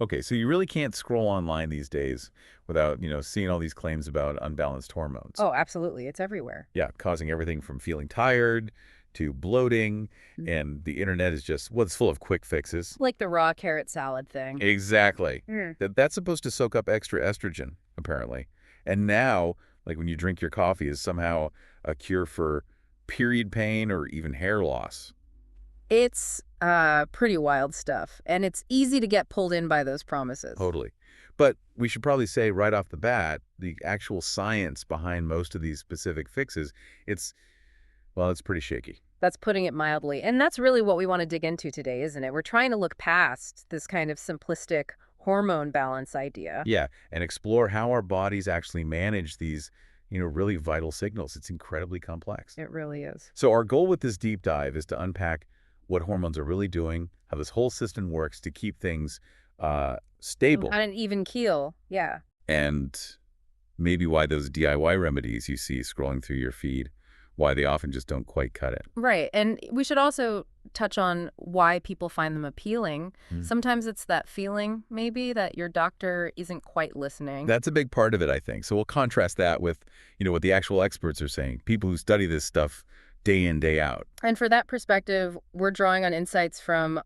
Okay, so you really can't scroll online these days without, seeing all these claims about unbalanced hormones. Oh, absolutely. It's everywhere. Yeah, causing everything from feeling tired to bloating, Mm. and the internet is just, well, it's full of quick fixes. Like the raw carrot salad thing. Exactly. Mm. That's supposed to soak up extra estrogen, apparently. And now, like when you drink your coffee, is somehow a cure for period pain or even hair loss. It's pretty wild stuff, and it's easy to get pulled in by those promises. Totally. But we should probably say right off the bat, the actual science behind most of these specific fixes, it's, well, it's pretty shaky. That's putting it mildly. And that's really what we want to dig into today, isn't it? We're trying to look past this kind of simplistic hormone balance idea. Yeah, and explore how our bodies actually manage these, really vital signals. It's incredibly complex. It really is. So our goal with this deep dive is to unpack what hormones are really doing, how this whole system works to keep things stable, On an even keel. Yeah. and maybe why those DIY remedies you see scrolling through your feed, why they often just don't quite cut it. Right. And we should also touch on why people find them appealing. Mm. Sometimes it's that feeling, maybe, that your doctor isn't quite listening. That's a big part of it, I think. So we'll contrast that with, what the actual experts are saying, people who study this stuff day in, day out. And for that perspective, we're drawing on insights from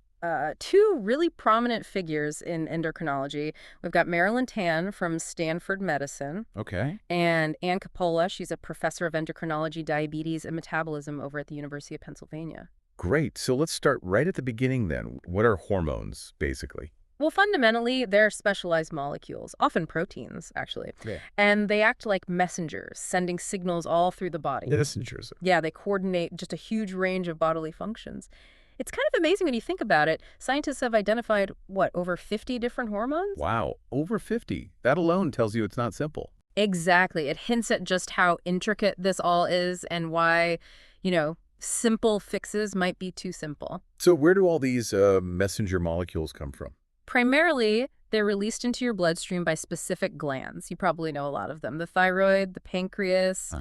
two really prominent figures in endocrinology. We've got Marilyn Tan from Stanford Medicine Okay. and Ann Cappola. She's a professor of endocrinology, diabetes, and metabolism over at the University of Pennsylvania. Great. So let's start right at the beginning then. What are hormones, basically? Well, fundamentally, they're specialized molecules, often proteins, actually. Yeah. And they act like messengers, sending signals all through the body. Messengers. Yeah, they coordinate just a huge range of bodily functions. It's kind of amazing when you think about it. Scientists have identified, what, over 50 different hormones? Wow, over 50. That alone tells you it's not simple. Exactly. It hints at just how intricate this all is and why, simple fixes might be too simple. So where do all these messenger molecules come from? Primarily, they're released into your bloodstream by specific glands. You probably know a lot of them. The thyroid, the pancreas,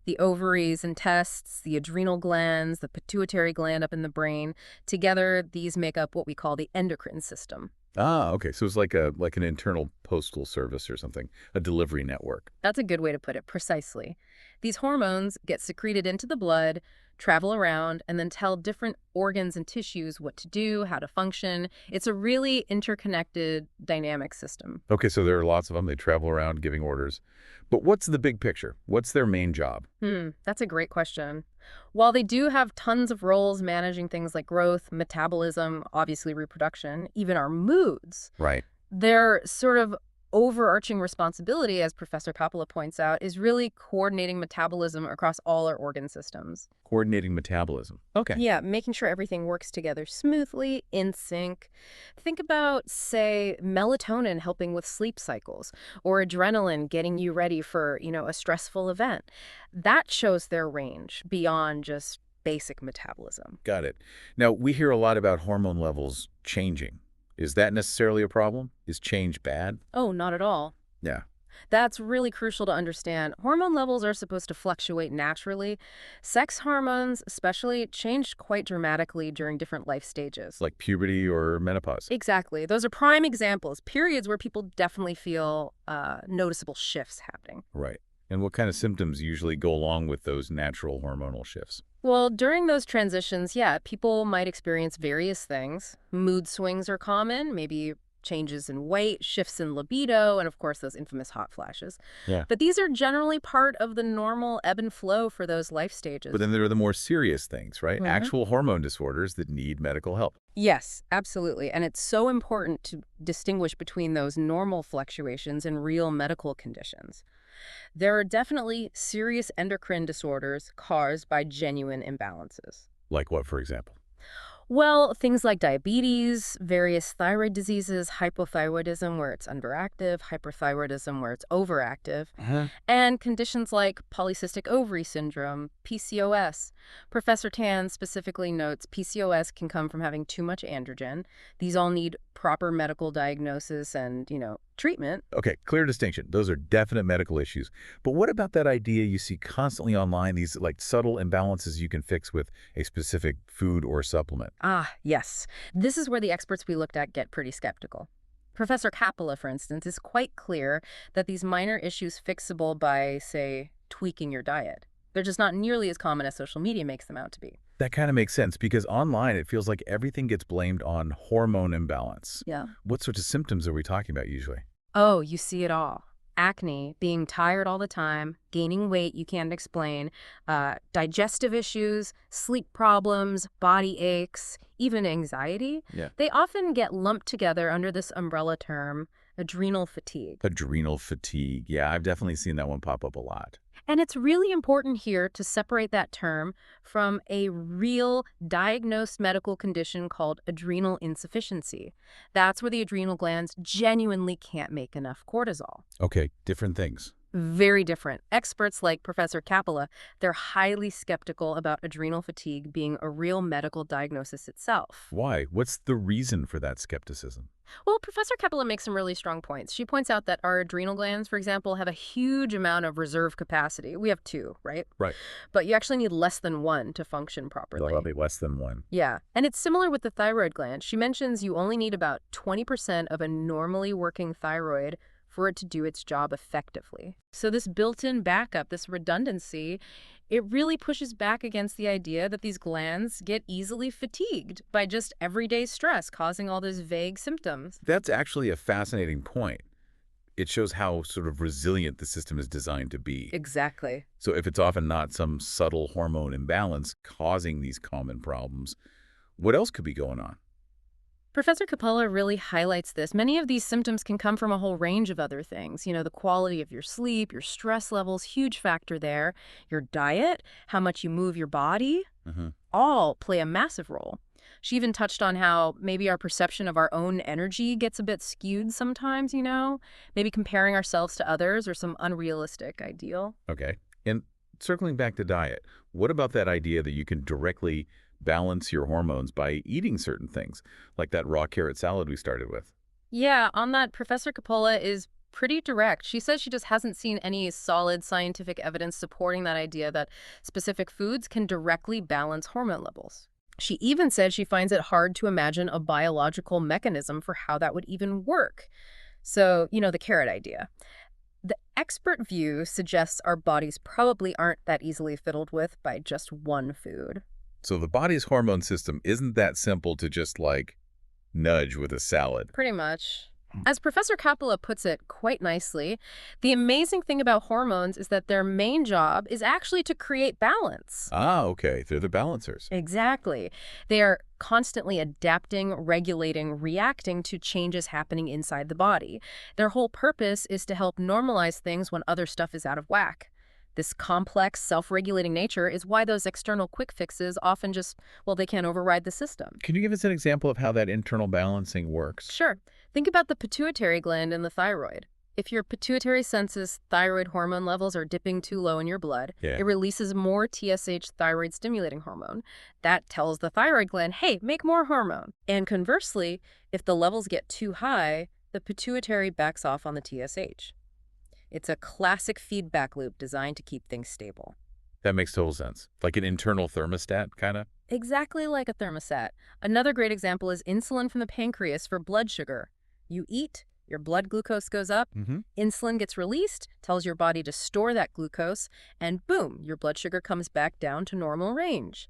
the ovaries and testes, the adrenal glands, the pituitary gland up in the brain. Together, these make up what we call the endocrine system. Ah, okay. So it's like an internal postal service or something, a delivery network. That's a good way to put it, precisely. These hormones get secreted into the blood, travel around, and then tell different organs and tissues what to do, how to function. It's a really interconnected, dynamic system. Okay, so there are lots of them. They travel around giving orders. But what's the big picture? What's their main job? That's a great question. While they do have tons of roles managing things like growth, metabolism, obviously reproduction, even our moods, Right. their sort of overarching responsibility, as Professor Cappola points out, is really coordinating metabolism across all our organ systems. Coordinating metabolism. Okay. Yeah, making sure everything works together smoothly, in sync. Think about, say, melatonin helping with sleep cycles, or adrenaline getting you ready for, a stressful event. That shows their range beyond just basic metabolism. Got it. Now, we hear a lot about hormone levels changing. Is that necessarily a problem? Is change bad? Oh, not at all. Yeah. That's really crucial to understand. Hormone levels are supposed to fluctuate naturally. Sex hormones, especially, change quite dramatically during different life stages. Like puberty or menopause. Exactly. Those are prime examples, periods where people definitely feel noticeable shifts happening. Right. And what kind of symptoms usually go along with those natural hormonal shifts? Well, during those transitions, yeah, people might experience various things. Mood swings are common, maybe changes in weight, shifts in libido, and of course those infamous hot flashes. Yeah. But these are generally part of the normal ebb and flow for those life stages. But then there are the more serious things, right? Mhm. Actual hormone disorders that need medical help. Yes, absolutely. And it's so important to distinguish between those normal fluctuations and real medical conditions. There are definitely serious endocrine disorders caused by genuine imbalances. Like what, for example? Well, things like diabetes, various thyroid diseases, hypothyroidism where it's underactive, hyperthyroidism where it's overactive, and conditions like polycystic ovary syndrome, PCOS. Professor Tan specifically notes PCOS can come from having too much androgen. These all need proper medical diagnosis and, treatment. Okay, clear distinction. Those are definite medical issues. But what about that idea you see constantly online, these like subtle imbalances you can fix with a specific food or supplement? Ah, yes. This is where the experts we looked at get pretty skeptical. Professor Cappola, for instance, is quite clear that these minor issues fixable by, say, tweaking your diet. They're just not nearly as common as social media makes them out to be. That kind of makes sense because online it feels like everything gets blamed on hormone imbalance. Yeah. What sorts of symptoms are we talking about usually? Oh, you see it all. Acne, being tired all the time, gaining weight you can't explain, digestive issues, sleep problems, body aches, even anxiety. Yeah. They often get lumped together under this umbrella term, adrenal fatigue. Adrenal fatigue. Yeah, I've definitely seen that one pop up a lot. And it's really important here to separate that term from a real diagnosed medical condition called adrenal insufficiency. That's where the adrenal glands genuinely can't make enough cortisol. Okay, different things. Very different. Experts like Professor Cappola, they're highly skeptical about adrenal fatigue being a real medical diagnosis itself. Why? What's the reason for that skepticism? Well, Professor Cappola makes some really strong points. She points out that our adrenal glands, for example, have a huge amount of reserve capacity. We have two, right? Right. But you actually need less than one to function properly. Probably less than one. Yeah, and it's similar with the thyroid gland. She mentions you only need about 20% of a normally working thyroid for it to do its job effectively. So this built-in backup, this redundancy, it really pushes back against the idea that these glands get easily fatigued by just everyday stress causing all those vague symptoms. That's actually a fascinating point. It shows how sort of resilient the system is designed to be. Exactly. So if it's often not some subtle hormone imbalance causing these common problems, what else could be going on? Professor Cappola really highlights this. Many of these symptoms can come from a whole range of other things. You know, the quality of your sleep, your stress levels, huge factor there. Your diet, how much you move your body, all play a massive role. She even touched on how maybe our perception of our own energy gets a bit skewed sometimes, you know? Maybe comparing ourselves to others or some unrealistic ideal. Okay. And circling back to diet, what about that idea that you can directly balance your hormones by eating certain things, like that raw carrot salad we started with? Yeah, on that, Professor Cappola is pretty direct. She says she just hasn't seen any solid scientific evidence supporting that idea that specific foods can directly balance hormone levels. She even said she finds it hard to imagine a biological mechanism for how that would even work. So, you know, the carrot idea. The expert view suggests our bodies probably aren't that easily fiddled with by just one food. So the body's hormone system isn't that simple to just, like, nudge with a salad. Pretty much. As Professor Cappola puts it quite nicely, the amazing thing about hormones is that their main job is actually to create balance. Ah, okay. They're the balancers. Exactly. They are constantly adapting, regulating, reacting to changes happening inside the body. Their whole purpose is to help normalize things when other stuff is out of whack. This complex, self-regulating nature is why those external quick fixes often just, well, they can't override the system. Can you give us an example of how that internal balancing works? Sure. Think about the pituitary gland and the thyroid. If your pituitary senses thyroid hormone levels are dipping too low in your blood, it releases more TSH, thyroid-stimulating hormone. That tells the thyroid gland, hey, make more hormone. And conversely, if the levels get too high, the pituitary backs off on the TSH. It's a classic feedback loop designed to keep things stable. That makes total sense. Like an internal thermostat, kind of? Exactly like a thermostat. Another great example is insulin from the pancreas for blood sugar. You eat, your blood glucose goes up, insulin gets released, tells your body to store that glucose, and boom, your blood sugar comes back down to normal range.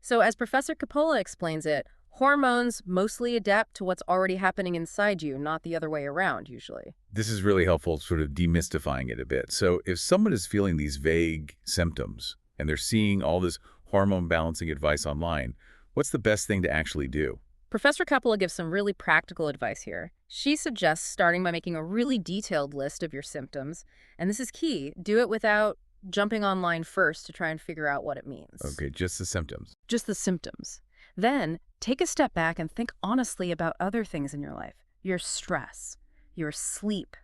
So as Professor Cappola explains it, hormones mostly adapt to what's already happening inside you, not the other way around, usually. This is really helpful, sort of demystifying it a bit. So if someone is feeling these vague symptoms and they're seeing all this hormone balancing advice online, what's the best thing to actually do? Professor Cappola gives some really practical advice here. She suggests starting by making a really detailed list of your symptoms, and this is key. Do it without jumping online first to try and figure out what it means. Okay, just the symptoms. Just the symptoms. Then take a step back and think honestly about other things in your life. Your stress, your sleep,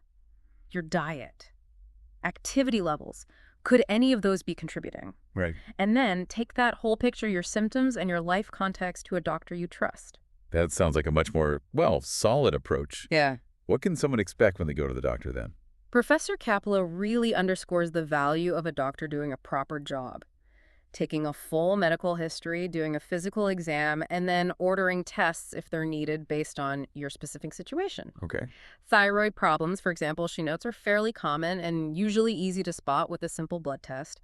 your diet, activity levels. Could any of those be contributing? Right. And then take that whole picture, your symptoms and your life context, to a doctor you trust. That sounds like a much more, well, solid approach. Yeah. What can someone expect when they go to the doctor then? Professor Cappola really underscores the value of a doctor doing a proper job. taking a full medical history, doing a physical exam, and then ordering tests if they're needed based on your specific situation. Okay. Thyroid problems, for example, she notes, are fairly common and usually easy to spot with a simple blood test.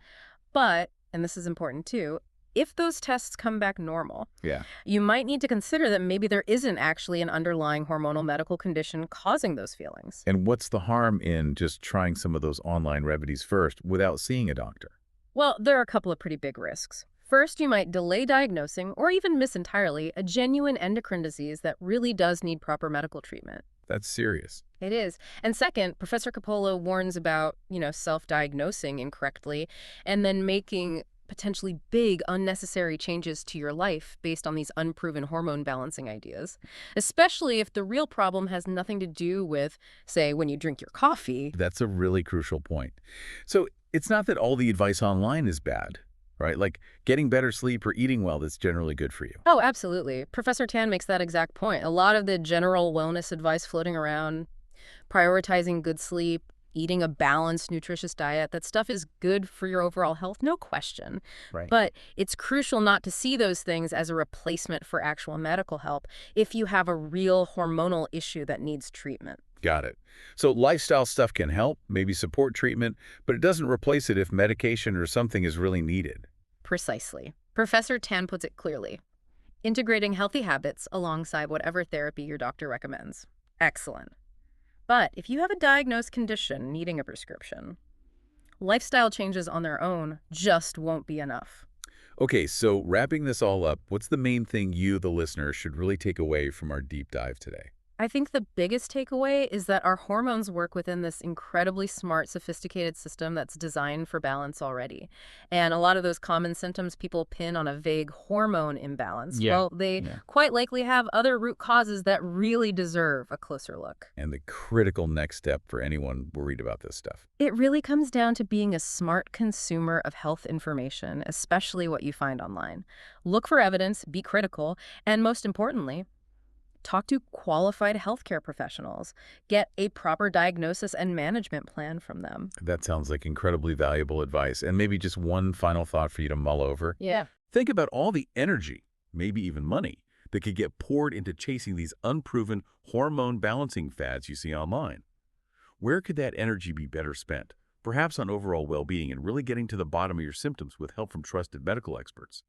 But, and this is important too, if those tests come back normal, Yeah. you might need to consider that maybe there isn't actually an underlying hormonal medical condition causing those feelings. And what's the harm in just trying some of those online remedies first without seeing a doctor? Well, there are a couple of pretty big risks. First, you might delay diagnosing or even miss entirely a genuine endocrine disease that really does need proper medical treatment. That's serious. It is. And second, Professor Cappola warns about, self-diagnosing incorrectly and then making potentially big, unnecessary changes to your life based on these unproven hormone balancing ideas, especially if the real problem has nothing to do with, say, when you drink your coffee. That's a really crucial point. So it's not that all the advice online is bad, right? Like getting better sleep or eating well that's generally good for you. Oh, absolutely. Professor Tan makes that exact point. A lot of the general wellness advice floating around, prioritizing good sleep, eating a balanced, nutritious diet, that stuff is good for your overall health, no question. Right. But it's crucial not to see those things as a replacement for actual medical help if you have a real hormonal issue that needs treatment. Got it. So lifestyle stuff can help, maybe support treatment, but it doesn't replace it if medication or something is really needed. Precisely. Professor Tan puts it clearly. Integrating healthy habits alongside whatever therapy your doctor recommends. Excellent. But if you have a diagnosed condition needing a prescription, lifestyle changes on their own just won't be enough. Okay, so wrapping this all up, what's the main thing you, the listener, should really take away from our deep dive today? I think the biggest takeaway is that our hormones work within this incredibly smart, sophisticated system that's designed for balance already. And a lot of those common symptoms people pin on a vague hormone imbalance, they quite likely have other root causes that really deserve a closer look. And the critical next step for anyone worried about this stuff. It really comes down to being a smart consumer of health information, especially what you find online. Look for evidence, be critical, and most importantly, talk to qualified healthcare professionals. Get a proper diagnosis and management plan from them. That sounds like incredibly valuable advice. And maybe just one final thought for you to mull over. Yeah. Think about all the energy, maybe even money, that could get poured into chasing these unproven hormone balancing fads you see online. Where could that energy be better spent? Perhaps on overall well-being and really getting to the bottom of your symptoms with help from trusted medical experts.